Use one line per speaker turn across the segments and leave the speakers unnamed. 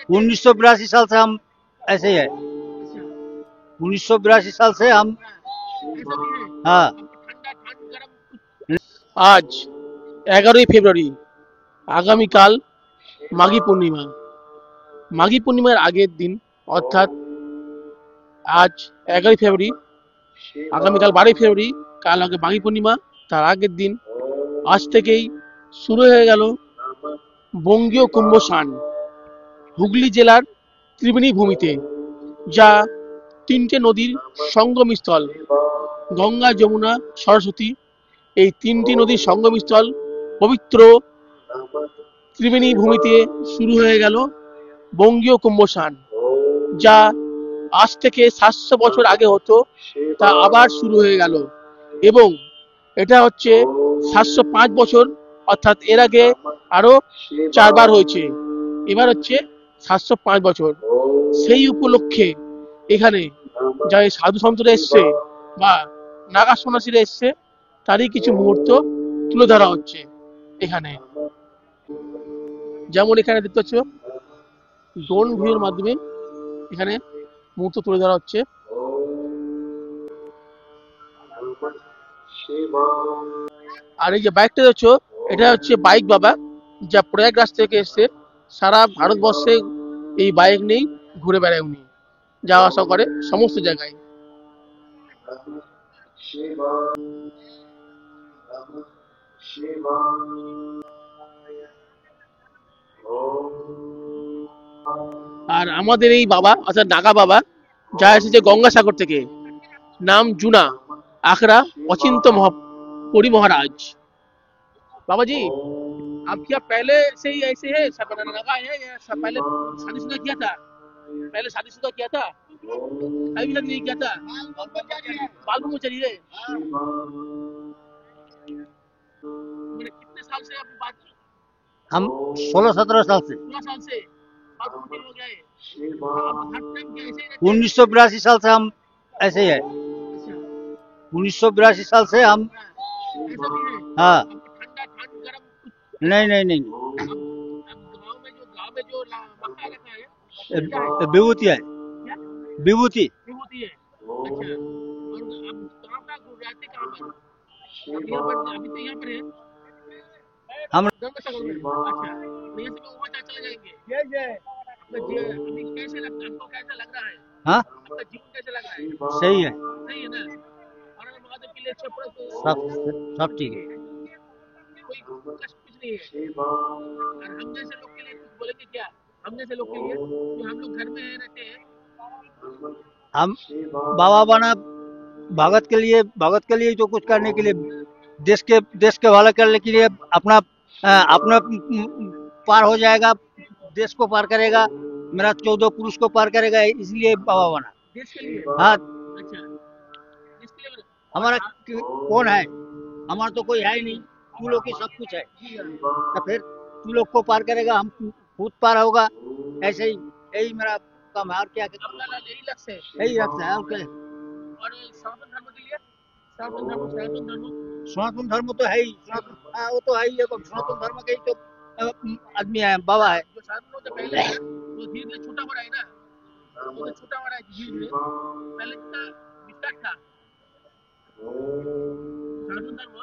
1982 साल से हम ऐसे ही है। 1982 साल से हम। हाँ।
আজ 11ই ফেব্রুয়ারি, আগামীকাল মাঘী পূর্ণিমা। মাঘী পূর্ণিমার আগের দিন অর্থাৎ আজ 11ই ফেব্রুয়ারি, আগামীকাল 12ই ফেব্রুয়ারি, কাল আগে মাঘী পূর্ণিমা, তার আগের দিন আজ থেকেই শুরু হয়ে গেল বঙ্গীয় কুম্ভ স্নান হুগলি জেলার ত্রিবেণী ভূমিতে, যা তিনটে নদীর সঙ্গমস্থল গঙ্গা, যমুনা, সরস্বতী। এই তিনটি নদীর সঙ্গমস্থল পবিত্র ত্রিবেণী ভূমিতে শুরু হয়ে গেল বঙ্গীয় কুম্ভ স্নান, যা আজ থেকে 700 বছর আগে হতো, তা আবার শুরু হয়ে গেল। এবং এটা হচ্ছে 705 বছর, অর্থাৎ এর আগে আরো 4বার হয়েছে, এবার হচ্ছে 705 বছর। সেই উপলক্ষে এখানে যা সাধু সন্তরা এসছে বা নাগা সন্ন্যাসীরা এসছে, তারই কিছু মুহূর্ত তুলে ধরা হচ্ছে এখানে। যেমন এখানে দেখতে পাচ্ছ ড্রোন ভিউর মাধ্যমে এখানে মুহূর্ত তুলে ধরা হচ্ছে। আর এই যে বাইকটা দেখছো, এটা হচ্ছে বাইক বাবা, যা প্রয়াগরাজ থেকে এসছে। সারা ভারতবর্ষে এই বাইক নিয়েই ঘুরে বেড়ায় উনি, যাওয়া আসা করে সমস্ত জায়গায়। আর আমাদের এই বাবা অর্থাৎ নাগা বাবা, যা এসেছে গঙ্গাসাগর থেকে, नाम जूना आखरा अचिंत पुरी महाराज। बाबा जी, आप क्या पहले से ही ऐसे है, सब लगा है या सब पहले शादीशुदा किया था? पहले शादीशुदा किया था? अभी तक नहीं किया था? बाल ब्रह्मचारी है। मैंने कितने साल से आपकी बात?
हम 16-17 साल से।
16 साल से बाल ब्रह्मचारी हो गया है। आप हर टाइम क्या ऐसे ही रहते हैं?
1982 साल से हम ऐसे ही है। 1982 साल से हम।
ऐसा भी है?
हाँ।
आपको ठंडा ठंड गर्म कुछ?
नहीं नहीं नहीं,
अब गांव में जो मक्का रखा है क्या है?
विभूति है।
क्या?
विभूति।
विभूति है। अच्छा, और अब कहाँ पे रहते कहाँ पर? अब यहाँ पर अभी तो यहाँ पर है
हम
गंगासागर में। अच्छा, तो यहाँ से ऊपर चले जाएंगे। अभी कैसे लगता है आपको, कैसा लग रहा है?
हाँ,
आपका जीवन कैसा लग रहा है?
सही है।
सही है ना? और महादेव के लिए अच्छा पूरा
सब सब ठीक है।
कोई कष्ट कुछ नहीं है। और हम जैसे लोग के लिए कुछ बोलेंगे क्या? हम जैसे लोग के लिए जो हम लोग घर में रहते हैं,
हम बाबा बना भगत के लिए तो कुछ करने के लिए, देश के भला करने के लिए अपना अपना पार हो जाएगा, देश को पार करेगा, मेरा 14 पुरुष को पार करेगा, इसलिए बाबा बना।
देश के लिए।
हाँ,
अच्छा, देश के लिए बना।
हमारा कौन है? हमारा तो कोई है ही नहीं, तू लोग की सब कुछ है। तो फिर तू लोग को पार करेगा, हम खुद पार होगा, ऐसे ही। यही मेरा काम है, और क्या
अपना यही लक्ष्य है।
यही रखता है, और क्या है?
और सनातन धर्म के लिए सनातन धर्म
सनातन धर्म तो है ही, हाँ, वो तो है ही है। तो सनातन धर्म के ही तो आदमी है, बाबा है।
जो सनातन जो पहले है वो धीरे धीरे छोटा हो रहा है ना, वो तो छोटा हो रहा है धीरे धीरे। पहले जितना विस्तार था सनातन धर्म,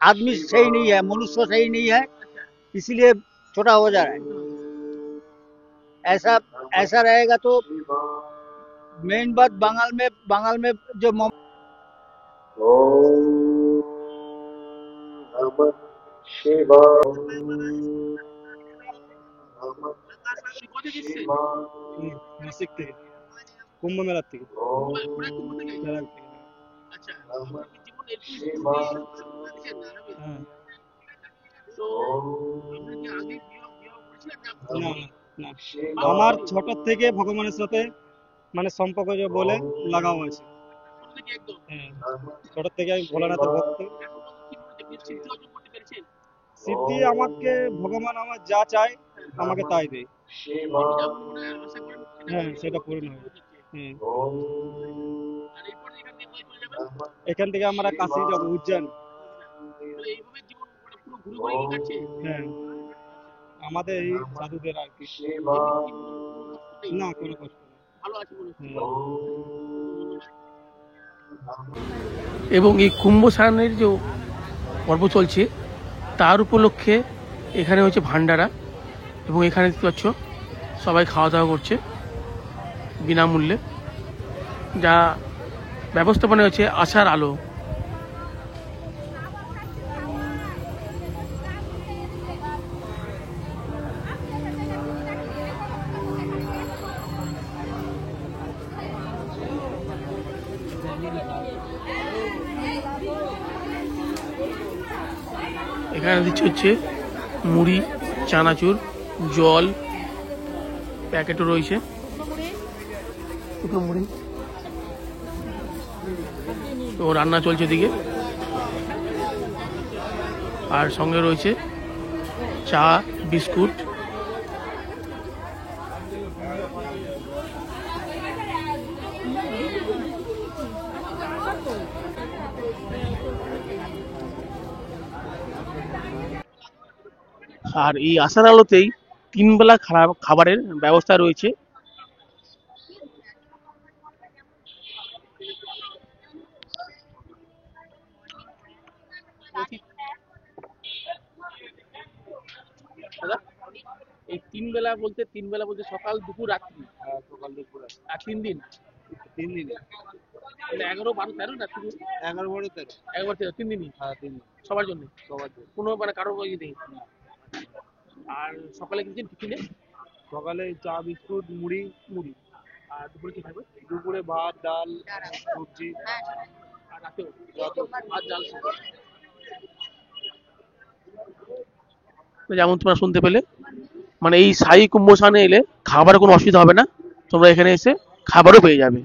आदमी सही नहीं है, मनुष्य सही नहीं है,
अच्छा,
इसीलिए छोटा हो जा रहा है। ऐसा ऐसा रहेगा तो मेन बात बंगाल में जो
কত দিচ্ছে?
নাসিক থেকে, কুম্ভ মেলার থেকে।
পুরা কুম্ভ থেকে?
মেলার থেকে।
আচ্ছা, আপনার কি জীবন এরকম দিচ্ছেন না?
হ্যাঁ।
তো আপনি কি আগে বিয়ে করেছিলেন না?
না না, আমার ছোট থেকে ভগবানের সাথে মানে সম্পর্ক যে বলে লাগাও আছে।
ছোট থেকে একদম?
হ্যাঁ, ছোট থেকে আমি ভোলানাথের ভক্ত।
এখন কি মনে হচ্ছে সিদ্ধি অর্জন করতে পেরেছেন?
সিদ্ধি আমাকে ভগবান আমার যা চায় আমাকে তাই দেয়।
আপনি যা মনে আশা করেন
হ্যাঁ, সেটা পূরণ হয়। হ্যাঁ,
আর এরপর এখান থেকে কোথায় চলে যাবেন?
এখান থেকে আমরা কাশি যাবো, উজ্জয়ন।
তাহলে এইভাবে জীবন পুরো ঘুরে ঘুরে কি কাটছে?
হ্যাঁ, আমাদের এই সাধুদের আর কি। না কোনো কষ্ট নেই।
ভালো আছে মনে হচ্ছে।
হুম।
এবং এই কুম্ভ স্নানের যে পর্ব চলছে তার উপলক্ষে এখানে হচ্ছে ভান্ডারা, এবং এখানে দেখতে পাচ্ছ সবাই খাওয়া দাওয়া করছে বিনামূল্যে, যা ব্যবস্থাপনা হচ্ছে আশার আলো। এখানে দিচ্ছে হচ্ছে মুড়ি, চানাচুর, জল, প্যাকেটও রয়েছে, শুকনো মুড়ি। তো রান্না চলছে এদিকে, আর সঙ্গে রয়েছে চা, বিস্কুট। আর এই আশার আলোতেই 3 বেলা খাবারের ব্যবস্থা রয়েছে। দাদা, এই 3 বেলা বলতে সকাল, দুপুর, রাত্রি।
হ্যাঁ, সকাল দুপুর
আর 3 দিন,
3 দিনে।
মানে 11, 12, 13 না,
11, 12, 13।
একবার 3 দিনই
হ্যাঁ 3 দিন
সবার জন্য,
সবার জন্য।
কোনো মানে কারোর ইয়ে নেই। আর সকালে কিছু টিফিনে
সকালে চা, বিস্কুট, মুড়ি।
মুড়ি। আর দুপুরে কি থাকবে?
দুপুরে ভাত, ডাল, সবজি।
আর রাতেও
রাতেও।
ভাত, ডাল, সবজি। যেমন তোমরা শুনতে পেলে, মানে এই সাই কুম্ভ স্নানে এলে খাবারের কোনো অসুবিধা হবে না, তোমরা এখানে এসে খাবারও পেয়ে যাবে।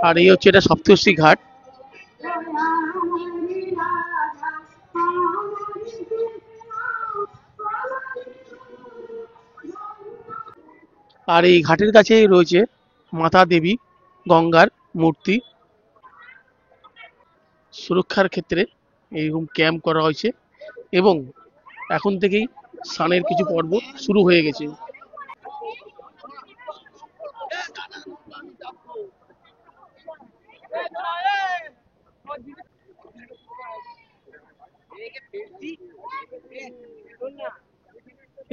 আর এই হচ্ছে এটা সপ্তর্ষি ঘাট। আর এই ঘাটের কাছেই রয়েছে মাতা দেবী গঙ্গার মূর্তি। সুরক্ষার ক্ষেত্রে এইরকম ক্যাম্প করা হয়েছে, এবং এখন থেকেই স্নানের কিছু পর্ব শুরু হয়ে গেছে।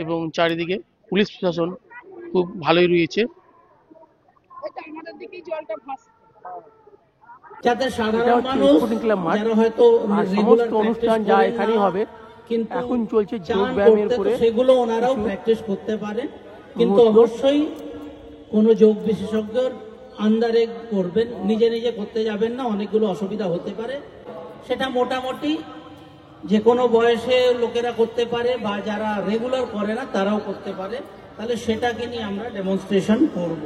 এবং চারিদিকে পুলিশ প্রশাসন খুব ভালোই রয়েছে।
যাতে
এটা
সাধারণ
হচ্ছে
মানুষ
স্পোর্টিং ক্লাব মাঠ,
যারা হয়তো
আর
রেগুলার
সমস্ত অনুষ্ঠান যা এখানেই হবে।
কিন্তু
এখন চলছে যোগ
চান
ব্যায়ামের
করতে, তো
উপরে
সেগুলো ওনারাও
কিছু
প্র্যাকটিস করতে পারেন, কিন্তু
মুহূর্ত।
অবশ্যই কোনো যোগ বিশেষজ্ঞর আন্ডারে করবেন, নিজে নিজে করতে যাবেন না, অনেকগুলো অসুবিধা হতে পারে। সেটা মোটামুটি যে কোনো বয়সে লোকেরা করতে পারে, বা যারা রেগুলার করে না তারাও করতে পারে। তাহলে সেটাকে নিয়ে আমরা ডেমনস্ট্রেশন করব।